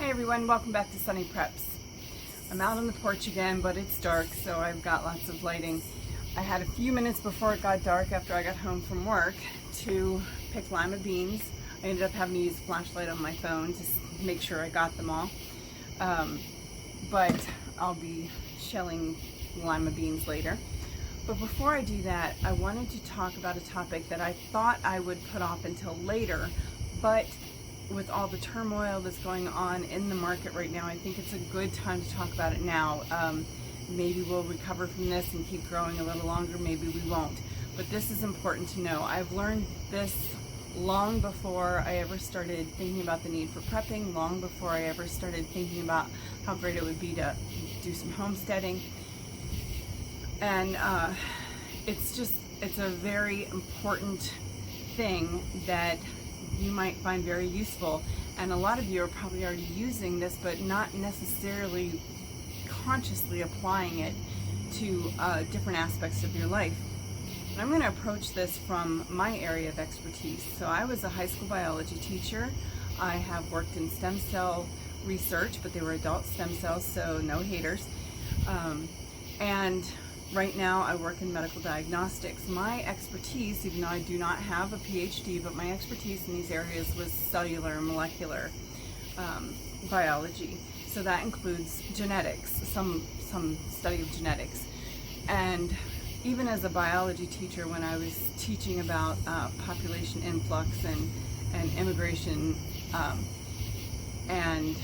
Hey everyone, welcome back to Sunny Preps. I'm out on the porch again, but it's dark, so I've got lots of lighting. I had a few minutes before it got dark after I got home from work to pick lima beans. I ended up having to use a flashlight on my phone to make sure I got them all. But I'll be shelling lima beans later. But before I do that, I wanted to talk about a topic that I thought I would put off until later, but with all the turmoil that's going on in the market right now, I think it's a good time to talk about it now. Maybe we'll recover from this and keep growing a little longer, maybe we won't. But this is important to know. I've learned this long before I ever started thinking about the need for prepping, long before I ever started thinking about how great it would be to do some homesteading. And it's a very important thing that you might find very useful, and a lot of you are probably already using this but not necessarily consciously applying it to different aspects of your life. And I'm going to approach this from my area of expertise. So I was a high school biology teacher. I have worked in stem cell research, but they were adult stem cells, so no haters. And right now I work in medical diagnostics. My expertise, even though I do not have a PhD, but my expertise in these areas was cellular and molecular biology. So that includes genetics, some study of genetics. And even as a biology teacher, when I was teaching about population influx and immigration and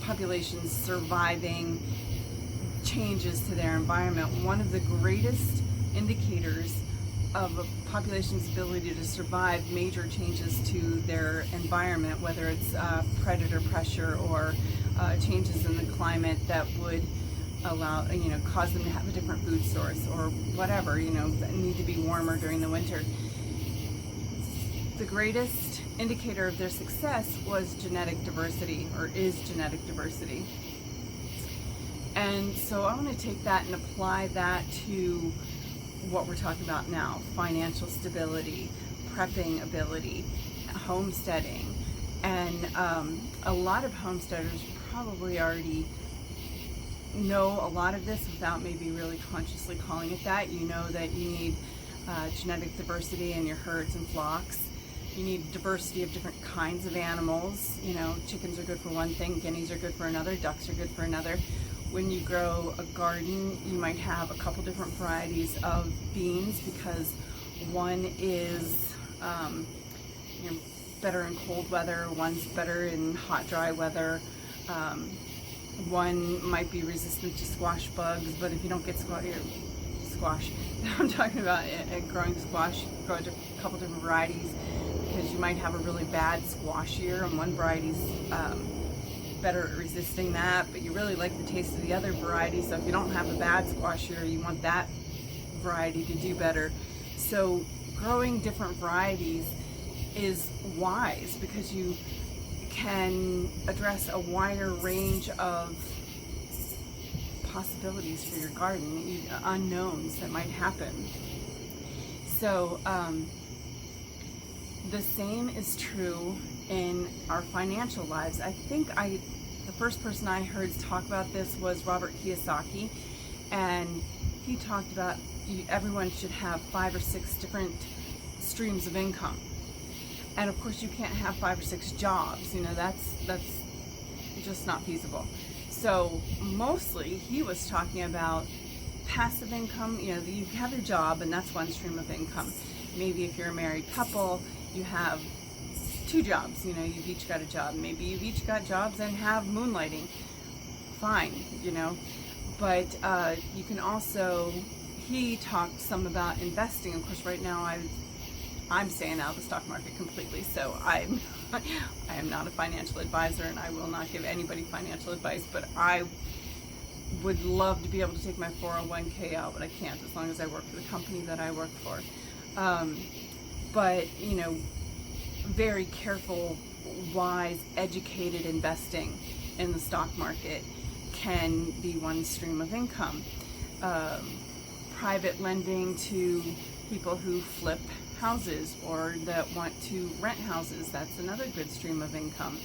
populations surviving changes to their environment, one of the greatest indicators of a population's ability to survive major changes to their environment, whether it's predator pressure or changes in the climate that would allow, cause them to have a different food source or whatever, need to be warmer during the winter. The greatest indicator of their success was genetic diversity, or is genetic diversity. And so I want to take that and apply that to what we're talking about now: financial stability, prepping ability, homesteading. And a lot of homesteaders probably already know a lot of this without maybe really consciously calling it that. You know that you need genetic diversity in your herds and flocks. You need diversity of different kinds of animals. Chickens are good for one thing, guineas are good for another, ducks are good for another. When you grow a garden, you might have a couple different varieties of beans because one is better in cold weather, one's better in hot, dry weather. One might be resistant to squash bugs, but if you don't get squash, I'm talking about growing squash, grow a couple different varieties, because you might have a really bad squash year and one variety's better at resisting that, but you really like the taste of the other variety. So if you don't have a bad squash year, you want that variety to do better. So growing different varieties is wise because you can address a wider range of possibilities for your garden, unknowns that might happen. So the same is true in our financial lives. I think the first person I heard talk about this was Robert Kiyosaki, and he talked about everyone should have 5 or 6 different streams of income. And of course you can't have 5 or 6 jobs, that's just not feasible. So mostly he was talking about passive income. You have your job and that's one stream of income. Maybe if you're a married couple, you have 2 jobs, you've each got a job. Maybe you've each got jobs and have moonlighting. Fine, but you can also, he talked some about investing. Of course, right now I'm staying out of the stock market completely, so I am not a financial advisor and I will not give anybody financial advice, but I would love to be able to take my 401k out, but I can't as long as I work for the company that I work for. But, very careful, wise, educated investing in the stock market can be one stream of income. Private lending to people who flip houses or that want to rent houses, that's another good stream of income.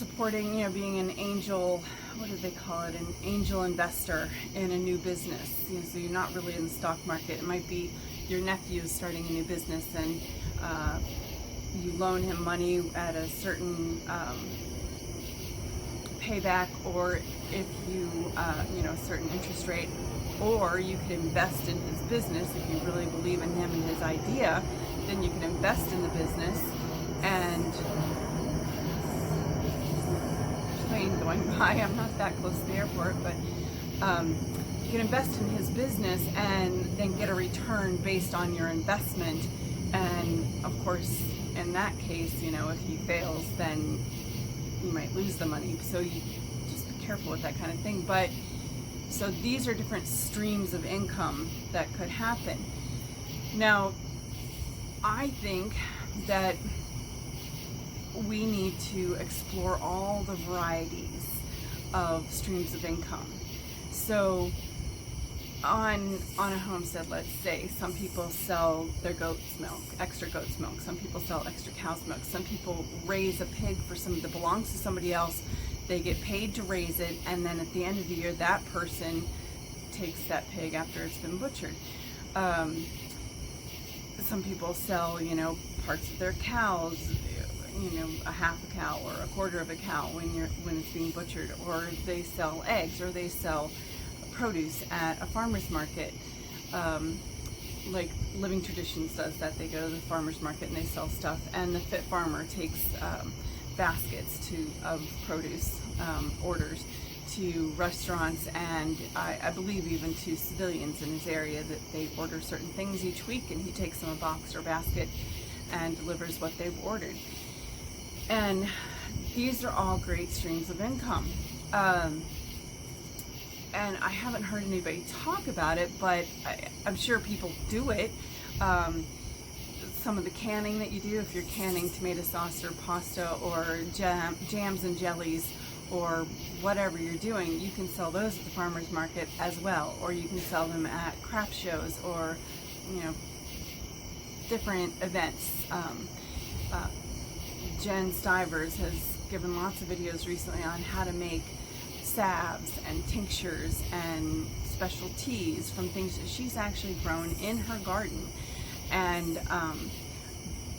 supporting, being an angel, what do they call it, an angel investor in a new business. So you're not really in the stock market. It might be your nephew is starting a new business, and you loan him money at a certain payback, or if you, a certain interest rate, or you could invest in his business. If you really believe in him and his idea, then you can invest in the business. And plane going by, I'm not that close to the airport, but you can invest in his business and then get a return based on your investment. And of course, in that case, if he fails, then you might lose the money. So you just be careful with that kind of thing. But so these are different streams of income that could happen. Now, I think that we need to explore all the varieties of streams of income. So on a homestead, let's say, some people sell their goat's milk, extra goat's milk. Some people sell extra cow's milk. Some people raise a pig for something that belongs to somebody else. They get paid to raise it, and then at the end of the year, that person takes that pig after it's been butchered. Some people sell, parts of their cows, a half a cow or a quarter of a cow when it's being butchered, or they sell eggs, or they sell produce at a farmer's market. Like Living Traditions does that. They go to the farmer's market and they sell stuff, and the Fit Farmer takes baskets of produce orders to restaurants, and I believe even to civilians in his area, that they order certain things each week, and he takes them a box or basket and delivers what they've ordered. And these are all great streams of income. And I haven't heard anybody talk about it, but I'm sure people do it. Some of the canning that you do, if you're canning tomato sauce or pasta or jams and jellies or whatever you're doing, you can sell those at the farmer's market as well, or you can sell them at craft shows or different events. Jen Stivers has given lots of videos recently on how to make salves and tinctures and special teas from things that she's actually grown in her garden, and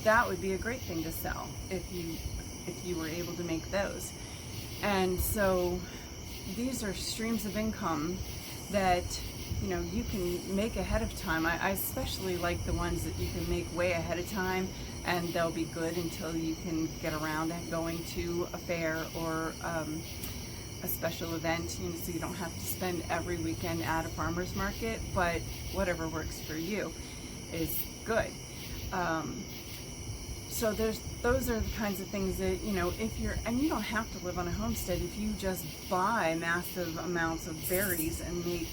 that would be a great thing to sell if you were able to make those. And so these are streams of income that you can make ahead of time. I especially like the ones that you can make way ahead of time, and they'll be good until you can get around and going to a fair or a special event, so you don't have to spend every weekend at a farmer's market, but whatever works for you is good. So those are the kinds of things that, if and you don't have to live on a homestead. If you just buy massive amounts of berries and make,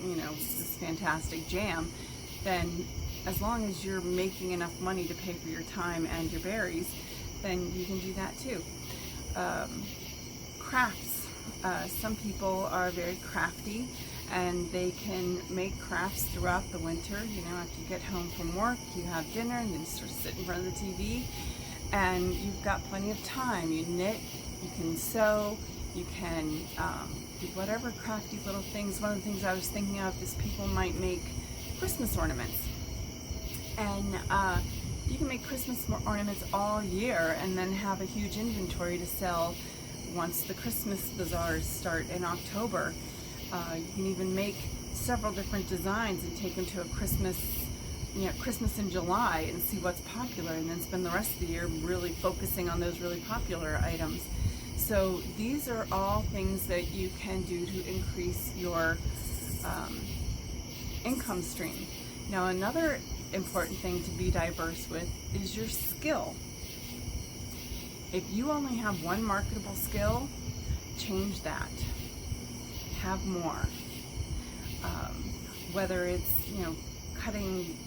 this fantastic jam, then as long as you're making enough money to pay for your time and your berries, then you can do that too. Crafts. Some people are very crafty, and they can make crafts throughout the winter. After you get home from work, you have dinner, and then sort of sit in front of the TV, and you've got plenty of time. You knit, you can sew, you can do whatever crafty little things. One of the things I was thinking of is people might make Christmas ornaments, and you can make Christmas ornaments all year and then have a huge inventory to sell once the Christmas bazaars start in October. You can even make several different designs and take them to a Christmas in July and see what's popular, and then spend the rest of the year really focusing on those really popular items. So these are all things that you can do to increase your income stream. Now, another important thing to be diverse with is your skill. If you only have one marketable skill, change that. Have more. Whether it's cutting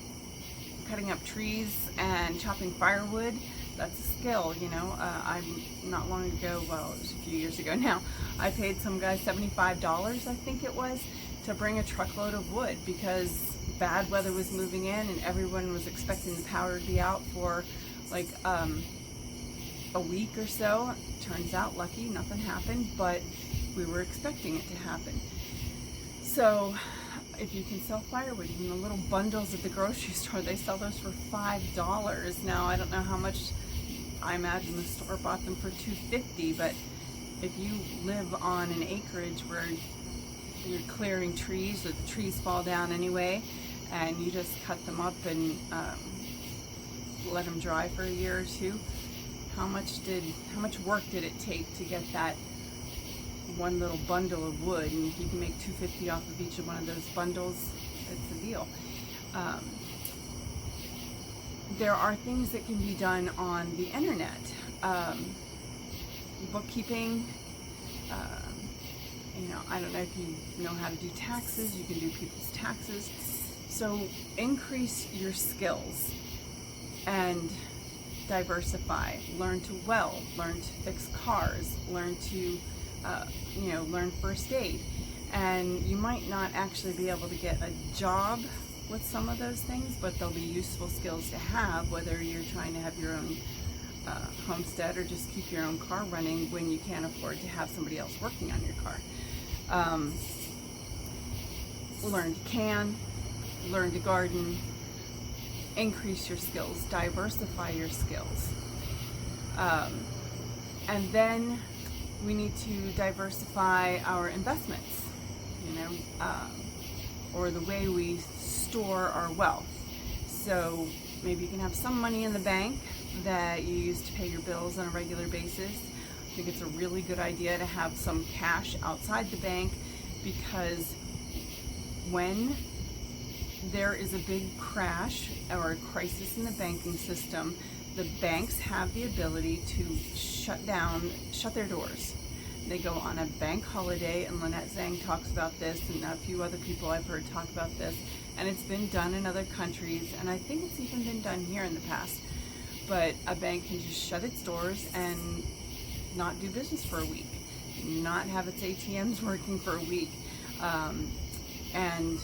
up trees and chopping firewood, that's a skill. I'm not long ago, well, it was a few years ago now, I paid some guy $75, I think it was, to bring a truckload of wood because bad weather was moving in and everyone was expecting the power to be out for like a week or so. Turns out lucky, nothing happened, but we were expecting it to happen. So if you can sell firewood, even the little bundles at the grocery store, they sell those for $5. Now, I don't know how much. I imagine the store bought them for $2.50, but if you live on an acreage where you're clearing trees, the trees fall down anyway, and you just cut them up and let them dry for a year or two, how much work did it take to get that one little bundle of wood? And if you can make $2.50 off of each of one of those bundles, it's a deal. There are things that can be done on the internet. Bookkeeping, I don't know if you know how to do taxes. You can do people's taxes. So increase your skills and diversify. Learn to weld, learn to fix cars, learn to learn first aid. And you might not actually be able to get a job with some of those things, but they'll be useful skills to have, whether you're trying to have your own homestead or just keep your own car running when you can't afford to have somebody else working on your car. Learn to can, learn to garden, increase your skills, diversify your skills. And then we need to diversify our investments, or the way we store our wealth. So maybe you can have some money in the bank that you use to pay your bills on a regular basis. I think it's a really good idea to have some cash outside the bank, because when there is a big crash or a crisis in the banking system, the banks have the ability to shut their doors. They go on a bank holiday, and Lynette Zhang talks about this, and a few other people I've heard talk about this, and it's been done in other countries, and I think it's even been done here in the past. But a bank can just shut its doors and not do business for a week, not have its ATMs working for a week. And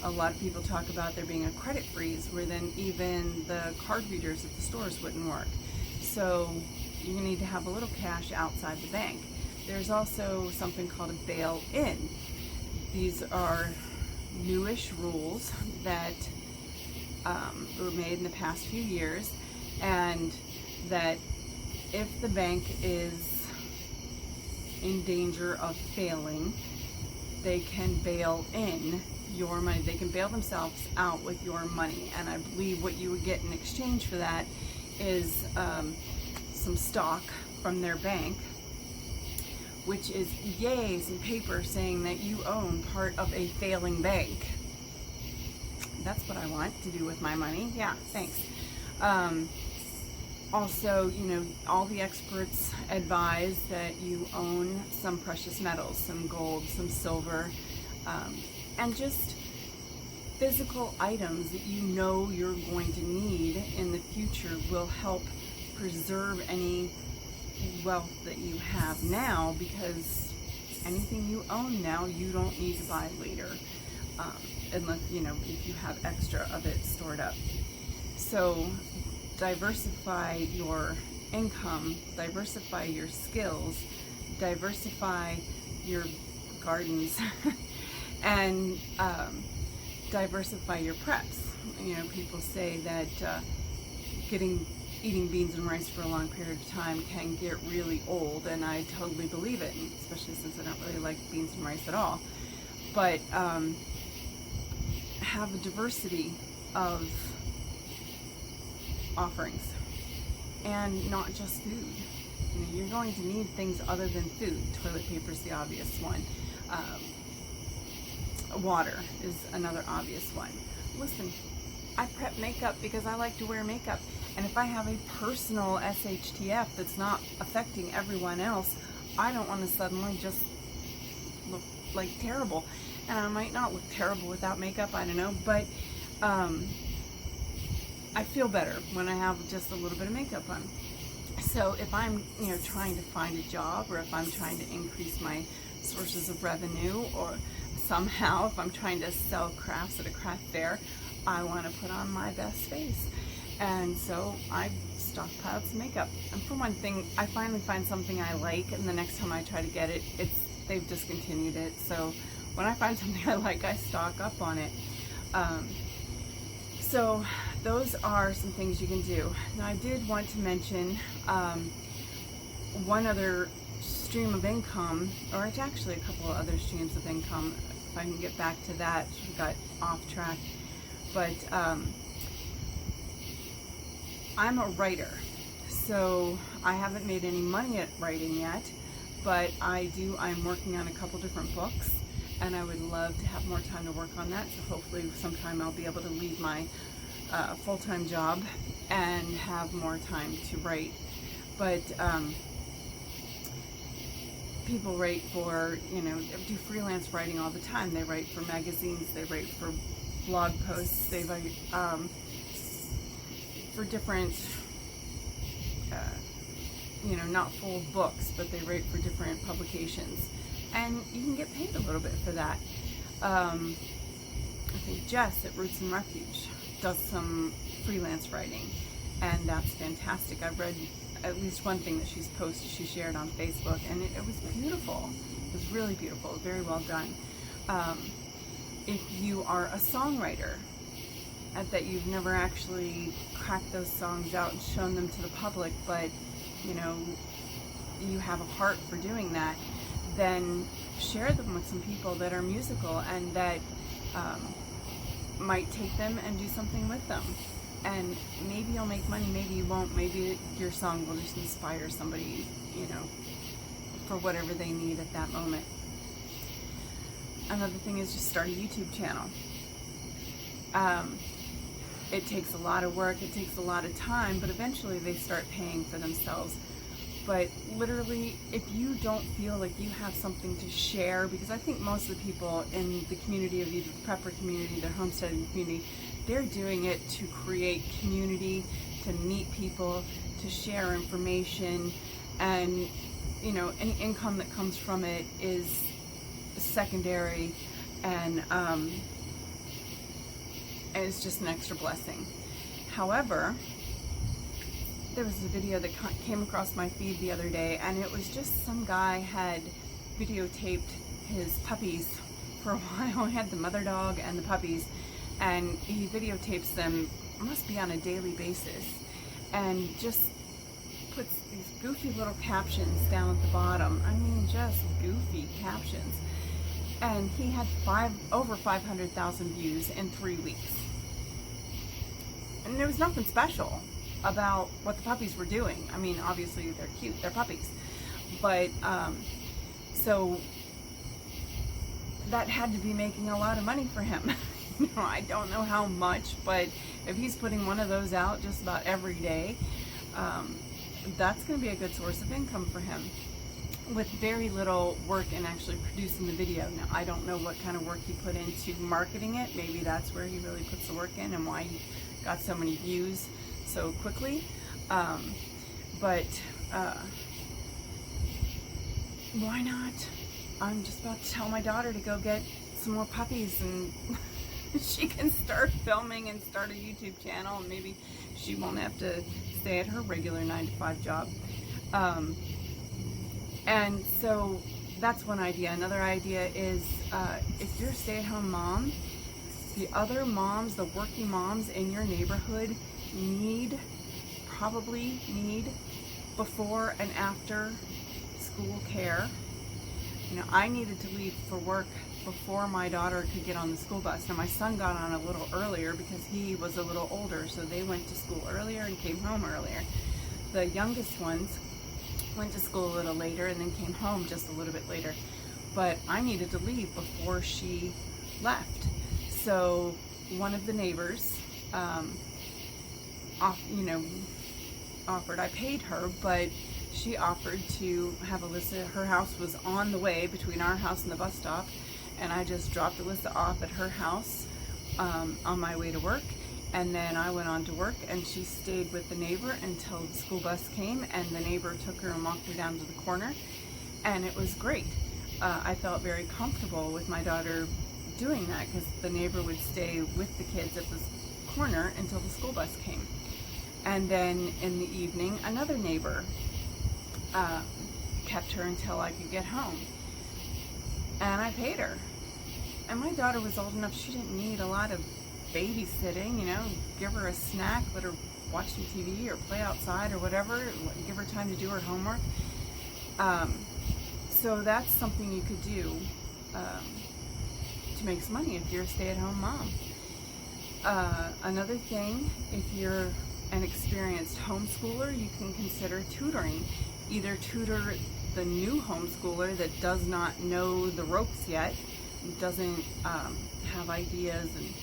a lot of people talk about there being a credit freeze, where then even the card readers at the stores wouldn't work. So you need to have a little cash outside the bank. There's also something called a bail-in. These are newish rules that were made in the past few years, and that if the bank is in danger of failing, they can bail in your money. They can bail themselves out with your money, and I believe what you would get in exchange for that is some stock from their bank, which is yays and paper saying that you own part of a failing bank. That's what I want to do with my money. Yeah, thanks. Also, all the experts advise that you own some precious metals, some gold, some silver, and just physical items that you're going to need in the future will help preserve any wealth that you have now, because anything you own now you don't need to buy later, unless if you have extra of it stored up. So diversify your income, diversify your skills, diversify your gardens, and diversify your preps. People say that eating beans and rice for a long period of time can get really old, and I totally believe it, especially since I don't really like beans and rice at all. But have a diversity of offerings, and not just food. You're going to need things other than food. Toilet paper is the obvious one. Water is another obvious one. Listen, I prep makeup because I like to wear makeup, and if I have a personal SHTF that's not affecting everyone else, I don't want to suddenly just look like terrible. And I might not look terrible without makeup, I don't know, but I feel better when I have just a little bit of makeup on. So if I'm trying to find a job, or if I'm trying to increase my sources of revenue, or somehow if I'm trying to sell crafts at a craft fair, I want to put on my best face. And so I stockpiled some makeup. And for one thing, I finally find something I like, and the next time I try to get it, they've discontinued it. So when I find something I like, I stock up on it. So those are some things you can do. Now, I did want to mention one other stream of income, or it's actually a couple of other streams of income. If I can get back to that, we got off track. But I'm a writer, so I haven't made any money at writing yet, but I'm working on a couple different books, and I would love to have more time to work on that. So hopefully sometime I'll be able to leave my full-time job and have more time to write. But people write for, do freelance writing all the time. They write for magazines, they write for blog posts, they write for different, not full books, but they write for different publications. And you can get paid a little bit for that. I think Jess at Roots and Refuge does some freelance writing, and that's fantastic. I've read at least one thing that she shared on Facebook, and it was beautiful. It was really beautiful, very well done. If you are a songwriter, that you've never actually cracked those songs out and shown them to the public, but you have a heart for doing that, then share them with some people that are musical and that might take them and do something with them. And maybe you'll make money, maybe you won't. Maybe your song will just inspire somebody, for whatever they need at that moment. Another thing is just start a YouTube channel. It takes a lot of work, it takes a lot of time, but eventually they start paying for themselves. But literally, if you don't feel like you have something to share, because I think most of the people in the community, of either the prepper community, the homesteading community, they're doing it to create community, to meet people, to share information, and any income that comes from it is secondary, and it's just an extra blessing. However, there was a video that came across my feed the other day, and it was just some guy had videotaped his puppies for a while. He had the mother dog and the puppies, and he videotapes them, must be on a daily basis, and just puts these goofy little captions down at the bottom. I mean, just goofy captions. And he had over 500,000 views in 3 weeks. And there was nothing special about what the puppies were doing. I mean, obviously they're cute, they're puppies. But, so that had to be making a lot of money for him. I don't know how much, but if he's putting one of those out just about every day, that's going to be a good source of income for him, with very little work in actually producing the video. Now, I don't know what kind of work he put into marketing it. Maybe that's where he really puts the work in and why he got so many views so quickly. But why not? I'm just about to tell my daughter to go get some more puppies, and she can start filming and start a YouTube channel, and maybe she won't have to stay at her regular 9-to-5 job. And so that's one idea. Another idea is if you're a stay-at-home mom, the other moms, the working moms in your neighborhood probably need before and after school care. I needed to leave for work before my daughter could get on the school bus. Now, my son got on a little earlier because he was a little older, so they went to school earlier and came home earlier. The youngest ones went to school a little later and then came home just a little bit later. But I needed to leave before she left. So one of the neighbors offered, I paid her, but she offered to have Alyssa, her house was on the way between our house and the bus stop, and I just dropped Alyssa off at her house on my way to work, and then I went on to work, and she stayed with the neighbor until the school bus came, and the neighbor took her and walked her down to the corner, and it was great. I felt very comfortable with my daughter doing that because the neighbor would stay with the kids at the corner until the school bus came. And then in the evening, another neighbor kept her until I could get home. And I paid her. And my daughter was old enough, she didn't need a lot of babysitting, you know, give her a snack, let her watch some TV or play outside or whatever, give her time to do her homework. So that's something you could do to make some money if you're a stay-at-home mom. Another thing, if you're an experienced homeschooler, you can consider tutoring. Either tutor the new homeschooler that does not know the ropes yet, doesn't have ideas and,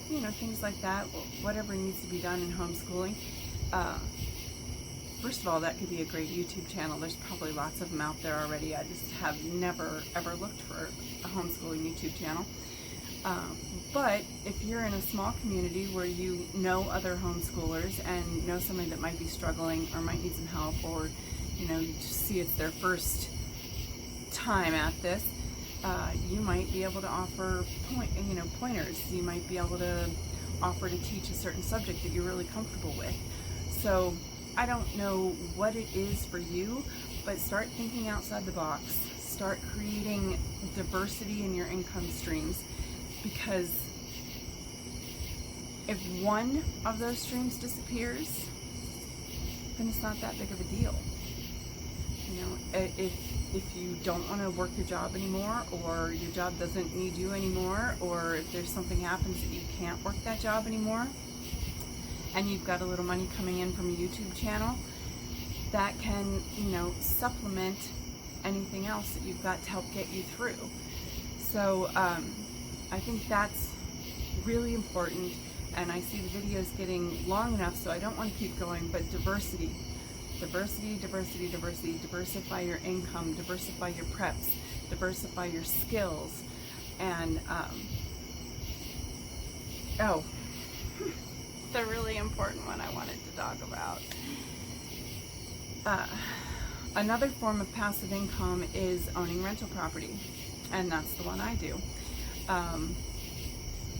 you know, things like that, whatever needs to be done in homeschooling. First of all, that could be a great YouTube channel. There's probably lots of them out there already. I just have never ever looked for a homeschooling YouTube channel. But if you're in a small community where you know other homeschoolers and know somebody that might be struggling or might need some help, or you know, you just see it's their first time at this, you might be able to offer pointers. You might be able to offer to teach a certain subject that you're really comfortable with. So I don't know what it is for you, but start thinking outside the box. Start creating diversity in your income streams, because if one of those streams disappears, then it's not that big of a deal. You know, if you don't want to work your job anymore, or your job doesn't need you anymore, or if there's something happens that you can't work that job anymore, and you've got a little money coming in from a YouTube channel, that can, you know, supplement anything else that you've got to help get you through. So I think that's really important, and I see the videos getting long enough, so I don't want to keep going, but diversity. Diversity, diversity, diversity. Diversify your income, diversify your preps, diversify your skills, and the really important one I wanted to talk about. Another form of passive income is owning rental property, and that's the one I do.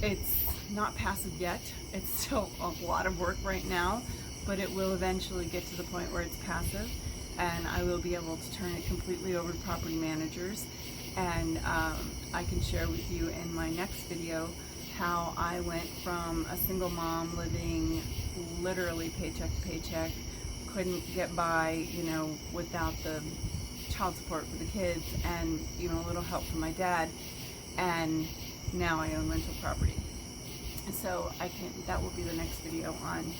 It's not passive yet. It's still a lot of work right now, but it will eventually get to the point where it's passive, and I will be able to turn it completely over to property managers. And I can share with you in my next video how I went from a single mom living literally paycheck to paycheck, couldn't get by, you know, without the child support for the kids and, you know, a little help from my dad, and now I own rental property. So that will be the next video on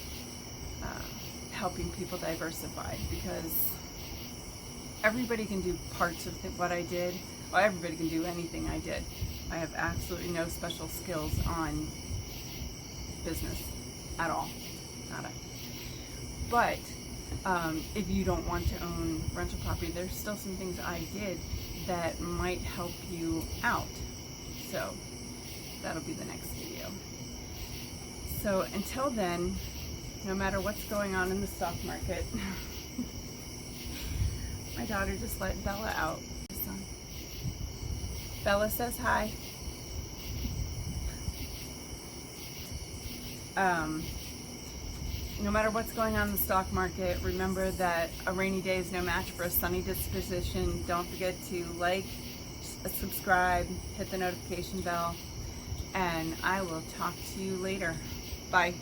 helping people diversify, because everybody can do parts of what I did. Well, everybody can do anything I did. I have absolutely no special skills on business at all. Nada. But if you don't want to own rental property, there's still some things I did that might help you out. So that'll be the next video. So until then, no matter what's going on in the stock market, my daughter just let Bella out. Bella says hi. No matter what's going on in the stock market, remember that a rainy day is no match for a sunny disposition. Don't forget to like, subscribe, hit the notification bell, and I will talk to you later. Bye.